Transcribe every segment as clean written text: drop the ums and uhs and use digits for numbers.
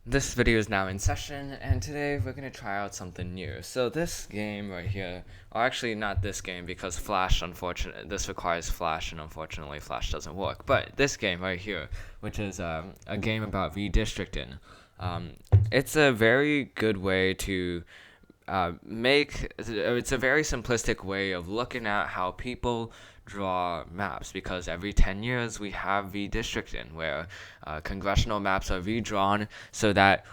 This video is now in session, and today we're going to try out something new. So this game right here, or actually not this game because this requires Flash, and unfortunately Flash doesn't work. But this game right here, which is a game about redistricting, it's a very good way to it's a very simplistic way of looking at how people draw maps, because every 10 years we have redistricting where congressional maps are redrawn so that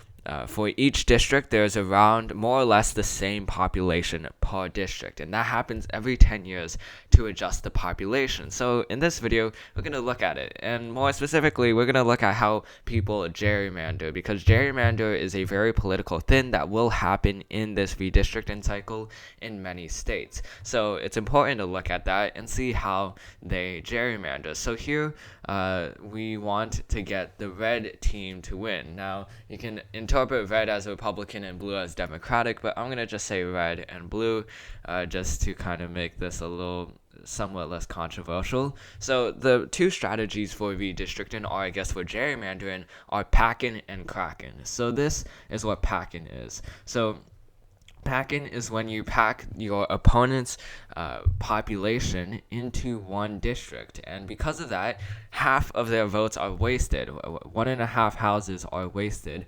for each district there's around more or less the same population per district, and that happens every 10 years to adjust the population. So in this video we're going to look at it, and more specifically we're going to look at how people gerrymander, because gerrymander is a very political thing that will happen in this redistricting cycle in many states. So it's important to look at that and see how they gerrymander. So here we want to get the red team to win. Now you can interpret red as Republican and blue as Democratic, but I'm going to just say red and blue just to kind of make this a little somewhat less controversial. So the two strategies for redistricting, or I guess for gerrymandering, are packing and cracking. So this is what packing is. So packing is when you pack your opponent's population into one district, and because of that, half of their votes are wasted. 1.5 houses are wasted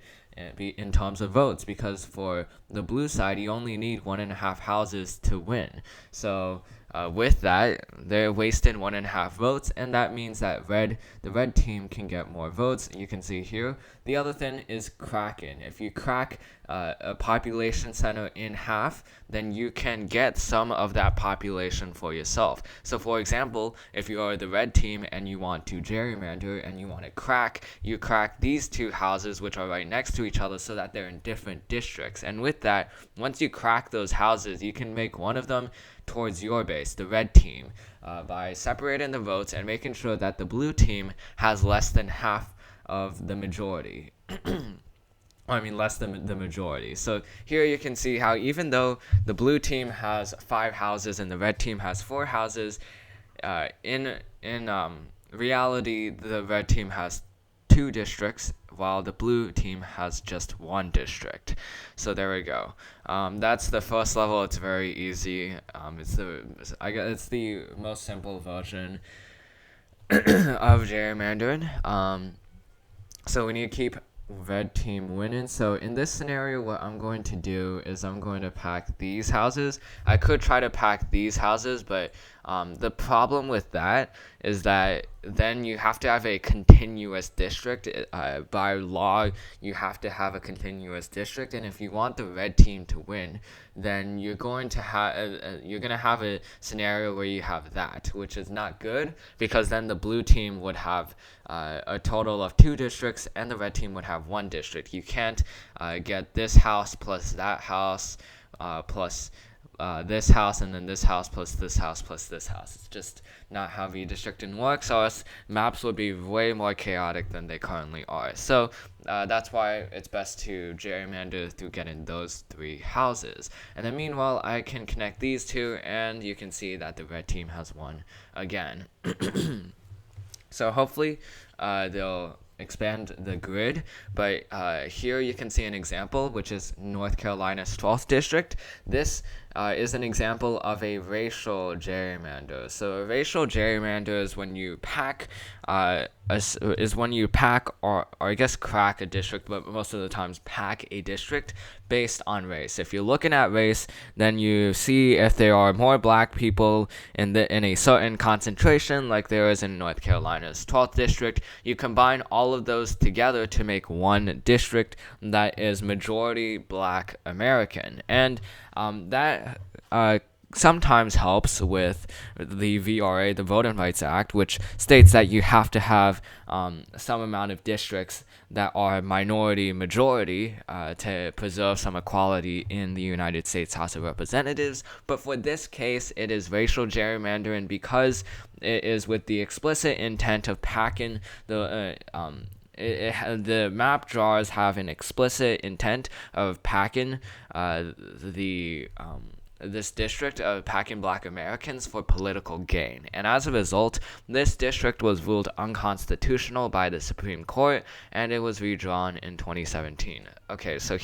in terms of votes, because for the blue side, you only need 1.5 houses to win. So with that, they're wasting 1.5 votes, and that means that the red team can get more votes. You can see here. The other thing is cracking. If you crack a population center in half, then you can get some of that population for yourself. So for example, if you are the red team and you want to gerrymander and you want to crack, you crack these two houses which are right next to each other so that they're in different districts. And with that, once you crack those houses, you can make one of them towards your base, the red team, by separating the votes and making sure that the blue team has less than half of the majority. I mean, less than the majority. So here you can see how even though the blue team has 5 houses and the red team has 4 houses, in reality, the red team has 2 districts, while the blue team has just 1 district. So there we go. That's the first level. It's very easy. It's the most simple version of gerrymandering. So we need to keep red team winning. So in this scenario, what I'm going to do is I'm going to pack these houses. I could try to pack these houses, but the problem with that is that then you have to have a continuous district. By law, you have to have a continuous district, and if you want the red team to win, then you're going to have a scenario where you have that, which is not good, because then the blue team would have a total of 2 districts and the red team would have 1 district. You can't get this house plus that house plus this house and then this house plus this house plus this house. It's just not how redistricting works, or else maps would be way more chaotic than they currently are. So that's why it's best to gerrymander through getting those 3 houses. And then meanwhile, I can connect these two, and you can see that the red team has won again. So hopefully they'll expand the grid, but here you can see an example, which is North Carolina's 12th district. This is an example of a racial gerrymander. So a racial gerrymander is when you pack or I guess crack a district, but most of the times pack a district based on race. If you're looking at race, then you see if there are more black people in a certain concentration, like there is in North Carolina's 12th district. You combine all of those together to make one district that is majority black American, and that sometimes helps with the VRA, the Voting Rights Act, which states that you have to have some amount of districts that are minority majority to preserve some equality in the United States House of Representatives. But for this case, it is racial gerrymandering because it is with the explicit intent of packing the the map drawers have an explicit intent of packing this district of packing black Americans for political gain. And as a result, this district was ruled unconstitutional by the Supreme Court, and it was redrawn in 2017. Okay, so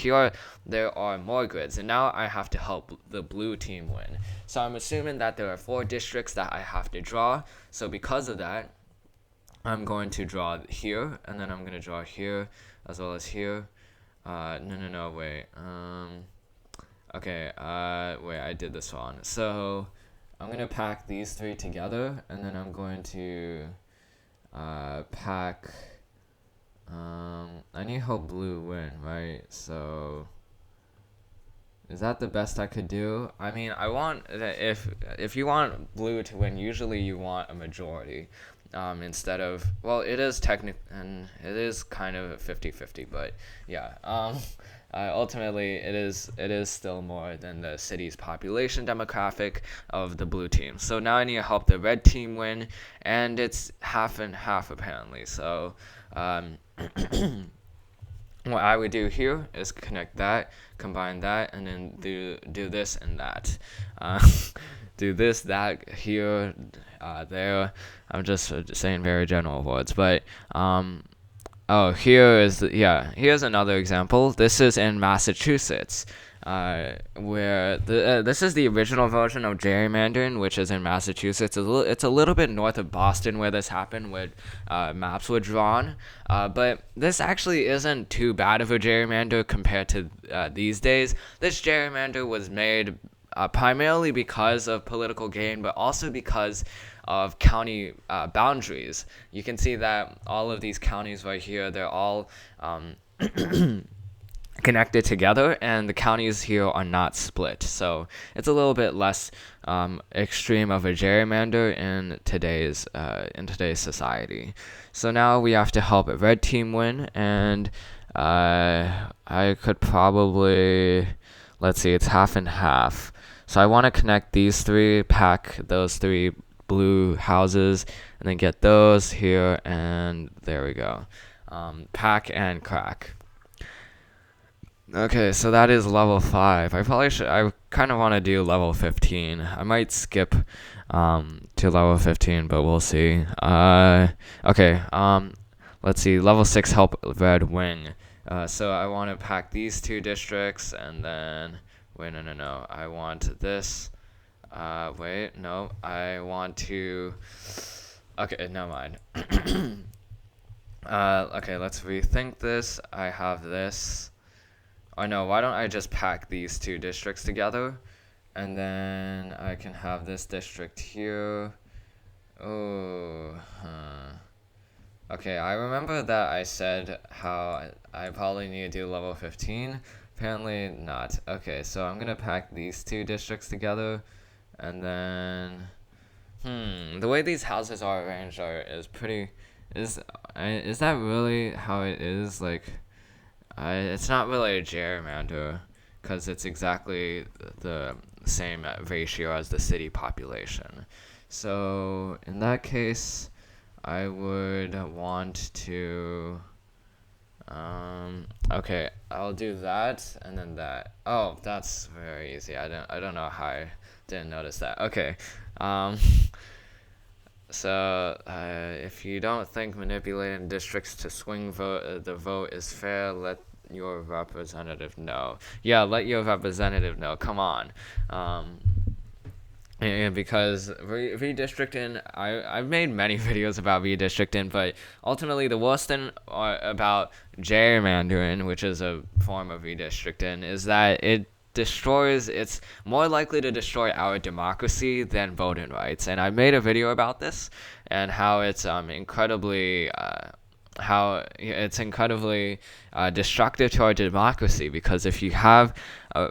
there are more grids, and now I have to help the blue team win. So I'm assuming that there are 4 districts that I have to draw. So because of that, I'm going to draw here, and then I'm going to draw here, as well as here. Wait. Okay, wait, I did this wrong. So, I'm going to pack these 3 together, and then I'm going to, pack, I need to help blue win, right? So, is that the best I could do? I mean, if you want blue to win, usually you want a majority. Instead of, well, it is and it is kind of 50-50, but yeah, ultimately it is still more than the city's population demographic of the blue team. So now I need to help the red team win, and it's half and half apparently. So what I would do here is connect that, combine that, and then do this and that. Do this, that, here, there. I'm just saying very general words, but here's another example. This is in Massachusetts, where this is the original version of gerrymandering, which is in Massachusetts. It's a little bit north of Boston where this happened, where maps were drawn. But this actually isn't too bad of a gerrymander compared to these days. This gerrymander was made primarily because of political gain, but also because of county boundaries. You can see that all of these counties right here, they're all connected together, and the counties here are not split. So it's a little bit less extreme of a gerrymander in today's society. So now we have to help a red team win, and I could probably, let's see, it's half and half. So I want to connect these 3, pack those 3 blue houses, and then get those here, and there we go. Pack and crack. Okay, so that is level 5. I kind of want to do level 15. I might skip to level 15, but we'll see. Okay, let's see. Level 6, help red wing. So I want to pack these 2 districts, and then, wait, no. I want this. Wait, no. I want to, okay, never mind. Okay, let's rethink this. I have this. Oh no, why don't I just pack these 2 districts together, and then I can have this district here. Okay, I remember that I said how I probably need to do level 15. Apparently not. Okay, so I'm gonna pack these 2 districts together, and then the way these houses are arranged is that really how it is? Like, it's not really a gerrymander, because it's exactly the same ratio as the city population. So in that case, I would want to, okay, I'll do that, and then that. Oh, that's very easy. I don't know how I didn't notice that. Okay, so if you don't think manipulating districts to swing the vote is fair, let your representative know. Yeah, let your representative know. Come on. And because redistricting, I've made many videos about redistricting, but ultimately the worst thing about gerrymandering, which is a form of redistricting, is that it's more likely to destroy our democracy than voting rights. And I made a video about this, and how it's incredibly destructive to our democracy, because if you have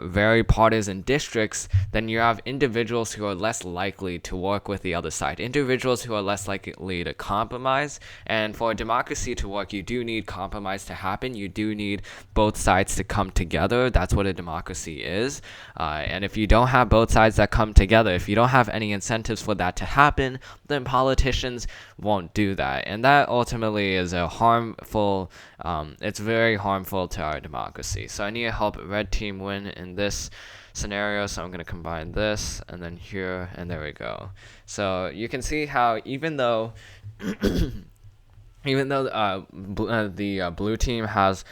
very partisan districts, then you have individuals who are less likely to work with the other side, individuals who are less likely to compromise. And for a democracy to work, you do need compromise to happen. You do need both sides to come together. That's what a democracy is. And if you don't have both sides that come together, if you don't have any incentives for that to happen, then politicians won't do that. And that ultimately is a harmful. It's very harmful to our democracy. So I need to help red team win in this scenario. So I'm gonna combine this and then here, and there we go. So you can see how even though the blue team has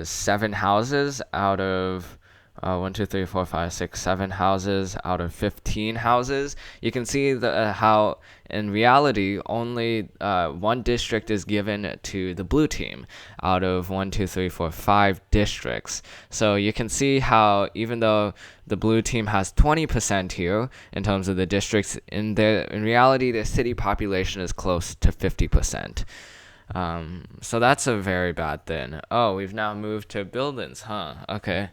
7 houses out of 1, 2, 3, 4, 5, 6, 7 houses out of 15 houses, you can see how in reality only 1 district is given to the blue team out of 1, 2, 3, 4, 5 districts. So you can see how even though the blue team has 20% here in terms of the districts, in reality the city population is close to 50%. So that's a very bad thing. Oh, we've now moved to buildings, huh? Okay.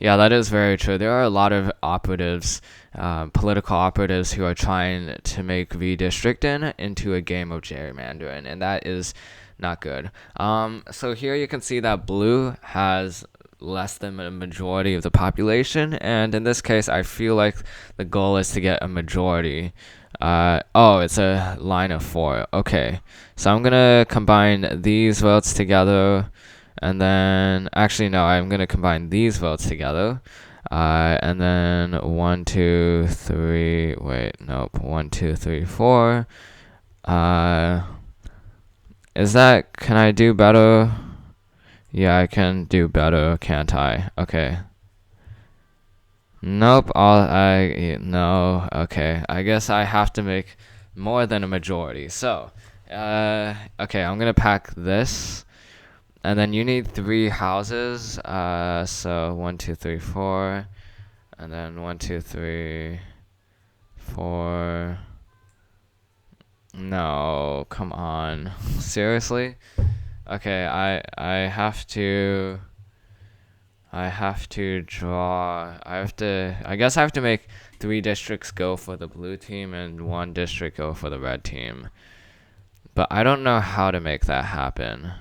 Yeah, that is very true. There are a lot of operatives, political operatives, who are trying to make redistricting into a game of gerrymandering, and that is not good. So here you can see that blue has less than a majority of the population, and in this case, I feel like the goal is to get a majority. Oh, it's a line of 4. Okay, so I'm gonna combine these votes together. And then, actually, no, I'm going to combine these votes together. And then 1, 2, 3, wait, nope, 1, 2, 3, 4. Can I do better? Yeah, I can do better, can't I? Okay. Nope, no, okay. I guess I have to make more than a majority. So, okay, I'm going to pack this. And then you need 3 houses. So 1, 2, 3, 4, and then 1, 2, 3, 4. No, come on, seriously? Okay, I have to draw. I guess I have to make 3 districts go for the blue team and 1 district go for the red team. But I don't know how to make that happen.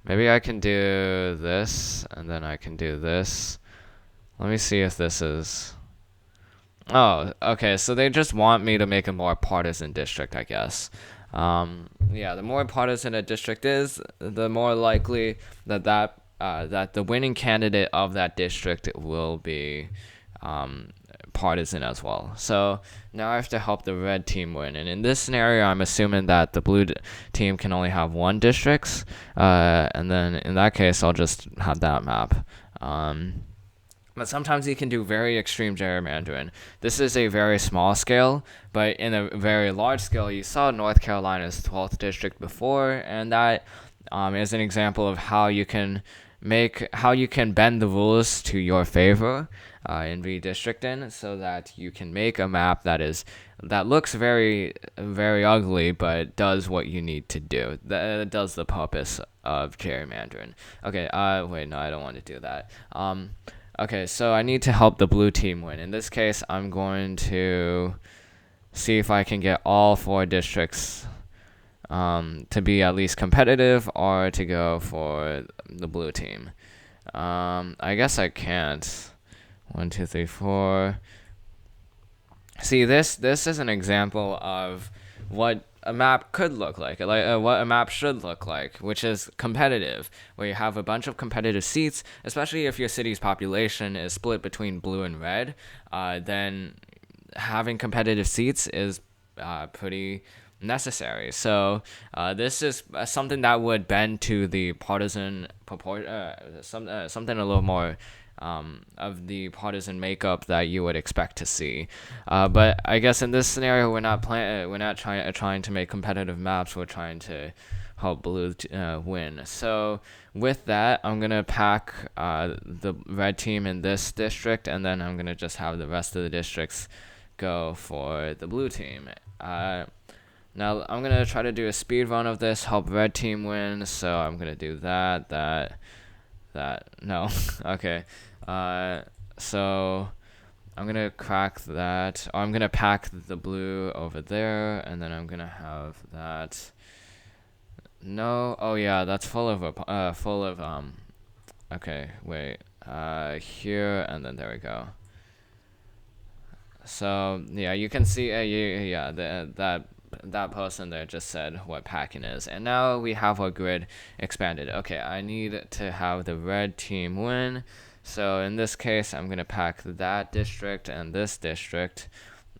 Maybe I can do this, and then I can do this. Let me see if this is... Oh, okay, so they just want me to make a more partisan district, I guess. Yeah, the more partisan a district is, the more likely that the winning candidate of that district will be partisan as well. So now I have to help the red team win, and in this scenario I'm assuming that the blue team can only have 1 district, and then in that case I'll just have that map. But sometimes you can do very extreme gerrymandering. This is a very small scale, but in a very large scale, you saw North Carolina's 12th district before, and that is an example of how you can bend the rules to your favor in redistricting, so that you can make a map that looks very, very ugly, but does what you need to do. That does the purpose of gerrymandering. Okay. Wait, no, I don't want to do that. Okay, so I need to help the blue team win. In this case, I'm going to see if I can get all 4 districts to be at least competitive, or to go for the blue team. I guess I can't. 1, 2, 3, 4. See, this is an example of what a map could look like, what a map should look like, which is competitive, where you have a bunch of competitive seats, especially if your city's population is split between blue and red. Then having competitive seats is pretty necessary. So this is something that would bend to the partisan something a little more of the partisan makeup that you would expect to see. But I guess in this scenario, we're not trying to make competitive maps. We're trying to help blue win. So with that, I'm gonna pack the red team in this district, and then I'm gonna just have the rest of the districts go for the blue team. Now I'm gonna try to do a speed run of this, help red team win. So I'm gonna do that. No, okay. So I'm gonna crack that. Or I'm gonna pack the blue over there, and then I'm gonna have that. No, oh yeah, that's full of okay, wait, here, and then there we go. So yeah, you can see that person there just said what packing is, and now we have our grid expanded. Okay, I need to have the red team win. So in this case, I'm gonna pack that district and this district,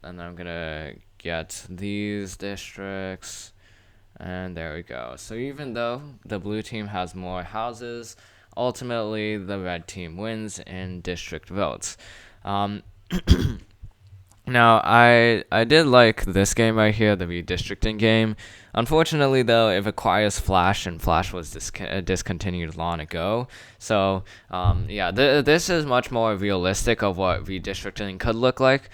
and I'm gonna get these districts, and there we go. So even though the blue team has more houses, ultimately the red team wins in district votes. Um, Now, I did like this game right here, the redistricting game. Unfortunately, though, it requires Flash, and Flash was discontinued long ago. So, yeah, this is much more realistic of what redistricting could look like.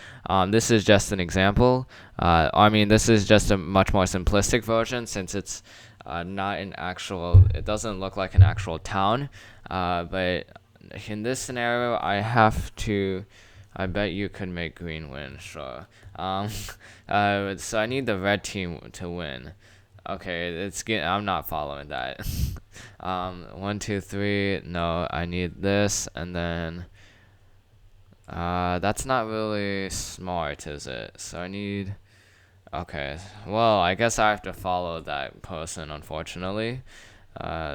This is just an example. I mean, this is just a much more simplistic version since it's not an actual. It doesn't look like an actual town. But in this scenario, I bet you could make green win, sure. So I need the red team to win. Okay, I'm not following that. 1, 2, 3. No, I need this, and then that's not really smart, is it? So I need. Okay, well, I guess I have to follow that person, unfortunately.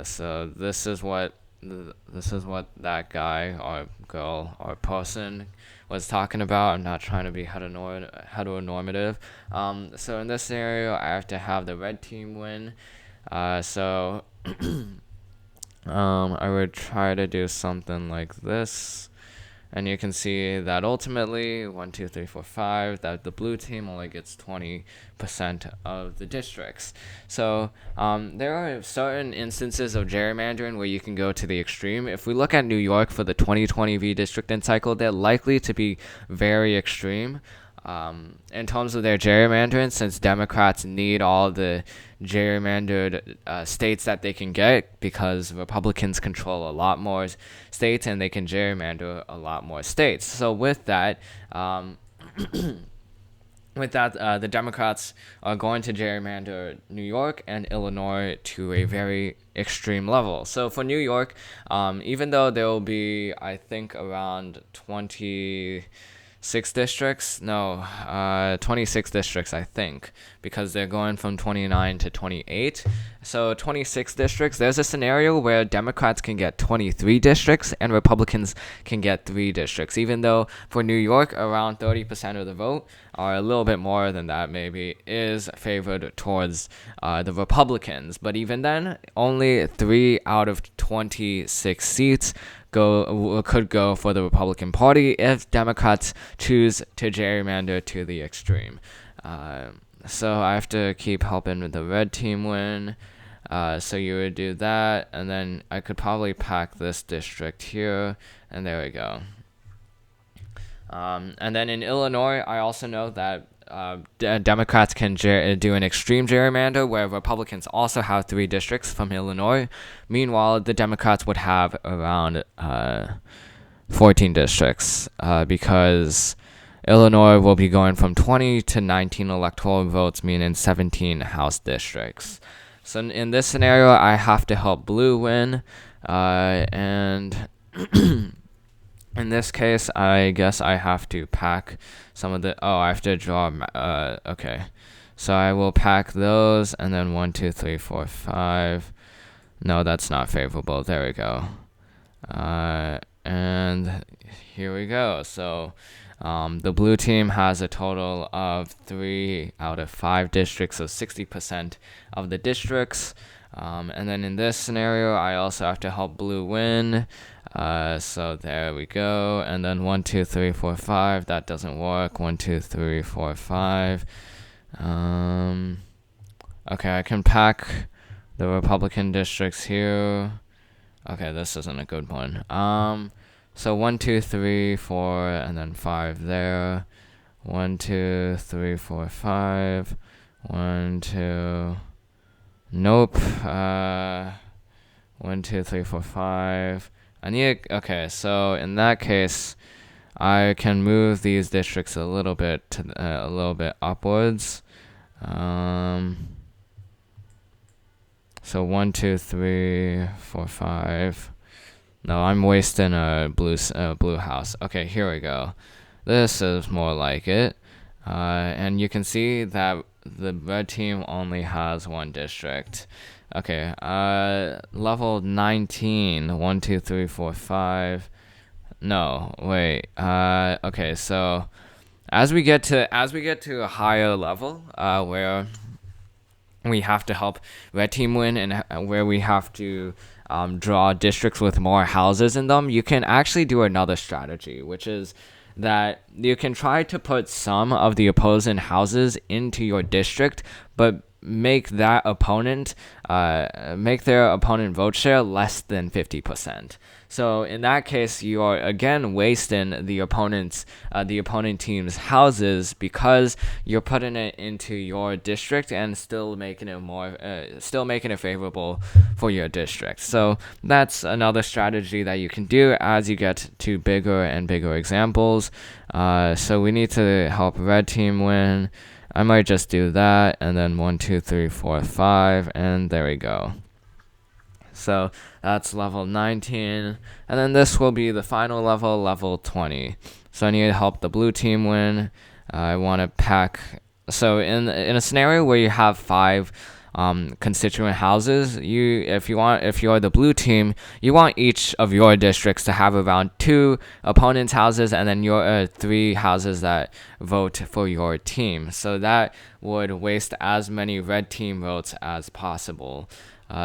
So this is what that guy or girl or person was talking about. I'm not trying to be heteronormative. So in this scenario, I have to have the red team win. So I would try to do something like this. And you can see that ultimately, 1, 2, 3, 4, 5, that the blue team only gets 20% of the districts. So there are certain instances of gerrymandering where you can go to the extreme. If we look at New York for the 2020 redistricting cycle, they're likely to be very extreme. In terms of their gerrymandering, since Democrats need all the gerrymandered states that they can get because Republicans control a lot more states and they can gerrymander a lot more states. So with that, the Democrats are going to gerrymander New York and Illinois to a very extreme level. So for New York, even though there will be, I think, around 26 districts, 26 districts, I think, because they're going from 29 to 28. So 26 districts, there's a scenario where Democrats can get 23 districts and Republicans can get 3 districts, even though for New York, around 30% of the vote, or a little bit more than that maybe, is favored towards the Republicans. But even then, only 3 out of 26 seats could go for the Republican Party if Democrats choose to gerrymander to the extreme. So I have to keep helping the red team win. So you would do that, and then I could probably pack this district here, and there we go. And then in Illinois, I also know that Democrats can do an extreme gerrymander where Republicans also have 3 districts from Illinois. Meanwhile, the Democrats would have around 14 districts because Illinois will be going from 20 to 19 electoral votes, meaning 17 House districts. So in this scenario, I have to help blue win, and in this case, I guess I have to pack some of the. Oh, I have to draw. Okay, so I will pack those, and then 1, 2, 3, 4, 5. No, that's not favorable. There we go. And here we go. So the blue team has a total of 3 out of 5 districts, so 60% of the districts. And then in this scenario, I also have to help blue win. So there we go. And then 1, 2, 3, 4, 5. That doesn't work. 1, 2, 3, 4, 5. Okay, I can pack the Republican districts here. Okay, this isn't a good one. So 1, 2, 3, 4, and then 5 there. 1, 2, 3, 4, 5. 1, 2. Nope. 1, 2, 3, 4, 5. Okay, so in that case, I can move these districts a little bit upwards. So 1, 2, 3, 4, 5. No, I'm wasting a blue house. Okay, here we go. This is more like it. And you can see that the red team only has one district. Okay, level 19. 1, 2, 3, 4, 5. No, wait. Okay, so as we get to a higher level, where we have to help red team win, and where we have to draw districts with more houses in them, you can actually do another strategy, which is that you can try to put some of the opposing houses into your district, but make their opponent vote share less than 50%. So in that case, you are again wasting the opponent team's houses, because you're putting it into your district and still making it favorable for your district. So that's another strategy that you can do as you get to bigger and bigger examples. So we need to help red team win. I might just do that, and then 1, 2, 3, 4, 5, and there we go. So that's level 19, and then this will be the final level, level 20. So I need to help the blue team win. I want to pack. So in a scenario where you have 5 constituent houses, if you're the blue team, you want each of your districts to have around 2 opponents' houses, and then your 3 houses that vote for your team. So that would waste as many red team votes as possible.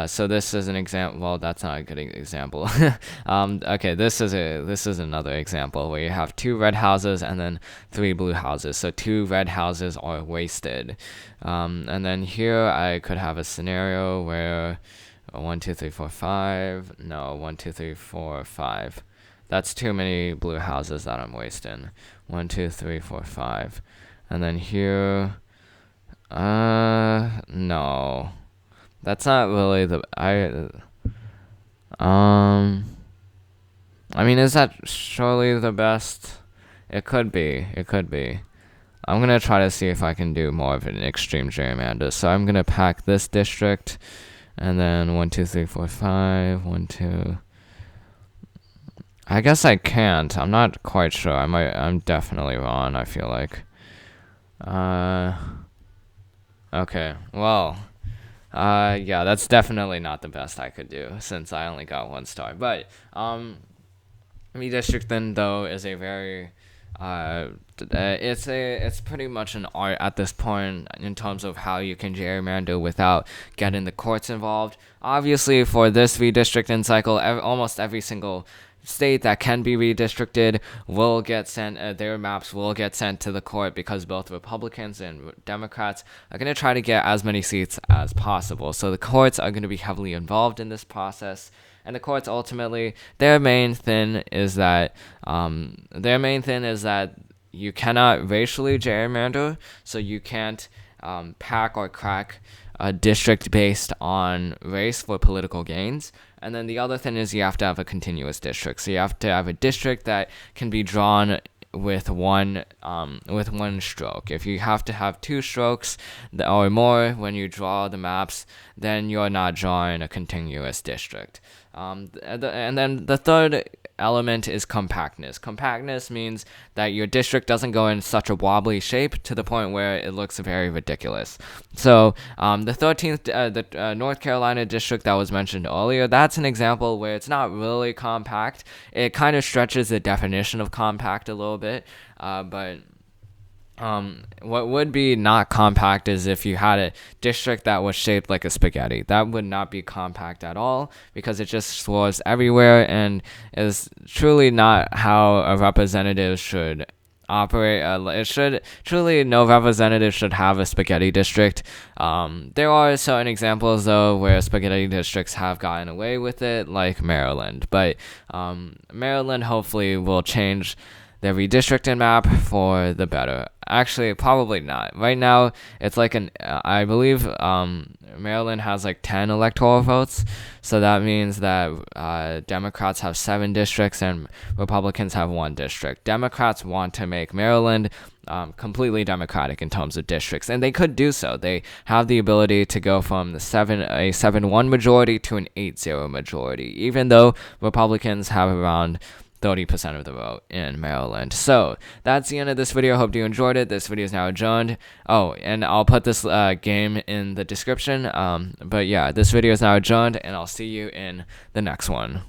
So this is an example. Well, that's not a good example. Okay, this is another example where you have 2 red houses and then 3 blue houses. So 2 red houses are wasted. And then here I could have a scenario where 1, 2, 3, 4, 5. No, 1, 2, 3, 4, 5. That's too many blue houses that I'm wasting. 1, 2, 3, 4, 5. And then here, no. That's not really I mean, is that surely the best? It could be. I'm gonna try to see if I can do more of an extreme gerrymander. So I'm gonna pack this district, and then 1, 2, 3, 4, 5. 1, 2. I guess I can't. I'm not quite sure. I'm definitely wrong, I feel like. Okay. Well. Yeah, that's definitely not the best I could do, since I only got 1 star. But redistricting, though, is a very it's pretty much an art at this point in terms of how you can gerrymander without getting the courts involved. Obviously, for this redistricting cycle, almost every single state that can be redistricted will get sent, their maps will get sent to the court, because both Republicans and Democrats are going to try to get as many seats as possible. So the courts are going to be heavily involved in this process. And the courts ultimately, their main thing is that you cannot racially gerrymander, so you can't pack or crack a district based on race for political gains. And then the other thing is you have to have a continuous district. So you have to have a district that can be drawn with one stroke. If you have to have 2 strokes or more when you draw the maps, then you're not drawing a continuous district. And then the third element is compactness. Compactness means that your district doesn't go in such a wobbly shape to the point where it looks very ridiculous. So the 13th, North Carolina district that was mentioned earlier, that's an example where it's not really compact. It kind of stretches the definition of compact a little bit, but what would be not compact is if you had a district that was shaped like a spaghetti. That would not be compact at all, because it just swirls everywhere and is truly not how a representative should operate. No representative should have a spaghetti district. There are certain examples though where spaghetti districts have gotten away with it, like Maryland, but Maryland hopefully will change the redistricting map for the better. Actually, probably not. Right now, it's like I believe Maryland has like 10 electoral votes, so that means that Democrats have 7 districts and Republicans have 1 district. Democrats want to make Maryland completely Democratic in terms of districts, and they could do so. They have the ability to go from a 7-1 majority to an 8-0 majority, even though Republicans have around 30% of the vote in Maryland. So that's the end of this video. Hope you enjoyed it. This video is now adjourned. Oh, and I'll put this game in the description. But yeah, this video is now adjourned, and I'll see you in the next one.